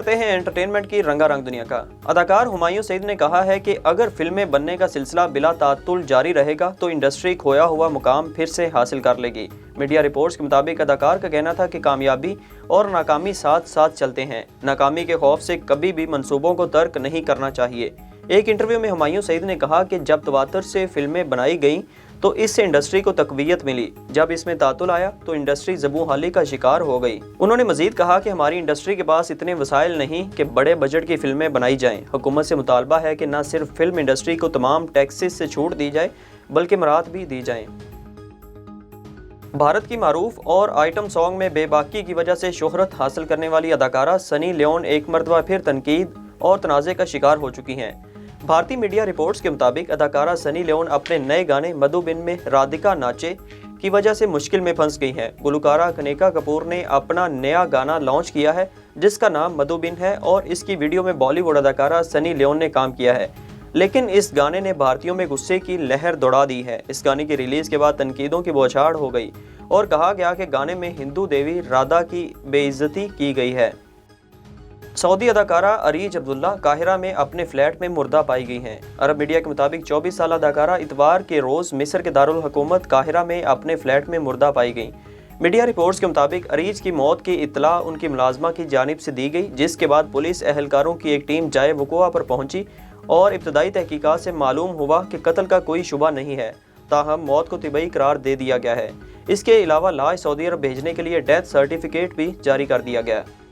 करते हैं एंटरटेनमेंट की रंगारंग दुनिया का। अदाकार हुमायूं सईद ने कहा है कि अगर फिल्में बनने का सिलसिला बिला तातुल जारी रहेगा तो इंडस्ट्री खोया हुआ मुकाम फिर से हासिल कर लेगी। मीडिया रिपोर्ट्स के मुताबिक अदाकार का कहना था कि कामयाबी और नाकामी साथ साथ चलते हैं। नाकामी के खौफ से कभी भी मंसूबों को तर्क नहीं करना चाहिए। एक इंटरव्यू में हुमायूं सईद ने कहा कि जब तवातर से फिल्में बनाई गईं तो इससे इंडस्ट्री को तकवीयत मिली। जब इसमें तातुल आया तो इंडस्ट्री ज़बूहाली का शिकार हो गई। उन्होंने मजीद कहा कि हमारी इंडस्ट्री के पास इतने वसाइल नहीं कि बड़े बजट की फिल्में बनाई जाएं। हुकूमत से मुतालबा है कि न सिर्फ फिल्म इंडस्ट्री को तमाम टैक्सेस से छूट दी जाए बल्कि मराहत भी दी जाएं। भारत की मारूफ और आइटम सॉन्ग में बेबाकी की वजह से शोहरत हासिल करने वाली अदाकारा सनी लियोन एक मरतबा फिर तनकीद और तनाज़े का शिकार हो चुकी हैं। भारतीय मीडिया रिपोर्ट्स के मुताबिक अदाकारा सनी लियोन अपने नए गाने मधुबिन में राधिका नाचे की वजह से मुश्किल में फंस गई हैं। गुलकारा कनिका कपूर ने अपना नया गाना लॉन्च किया है जिसका नाम मधुबिन है और इसकी वीडियो में बॉलीवुड अदाकारा सनी लियोन ने काम किया है, लेकिन इस गाने ने भारतीयों में गुस्से की लहर दौड़ा दी है। इस गाने की रिलीज के बाद तनकीदों की बौछार हो गई और कहा गया कि गाने में हिंदू देवी राधा की बेइज्जती की गई है। सऊदी अदाकारा अरीज अब्दुल्ला काहिरा में अपने फ्लैट में मुर्दा पाई गई हैं। अरब मीडिया के मुताबिक 24 साल अदाकारा इतवार के रोज़ मिस्र के दारुल हुकूमत काहिरा में अपने फ्लैट में मुर्दा पाई गई। मीडिया रिपोर्ट्स के मुताबिक अरीज की मौत की इत्तला उनकी मुलाजमा की जानिब से दी गई, जिसके बाद पुलिस एहलकारों की एक टीम जाए वक़ुआ पर पहुंची और इब्तदाई तहकीकात से मालूम हुआ कि कत्ल का कोई शुबा नहीं है, ताहम मौत को तिबई करार दे दिया गया है। इसके अलावा लाश सऊदी अरब भेजने के लिए डेथ सर्टिफिकेट भी जारी कर दिया गया है।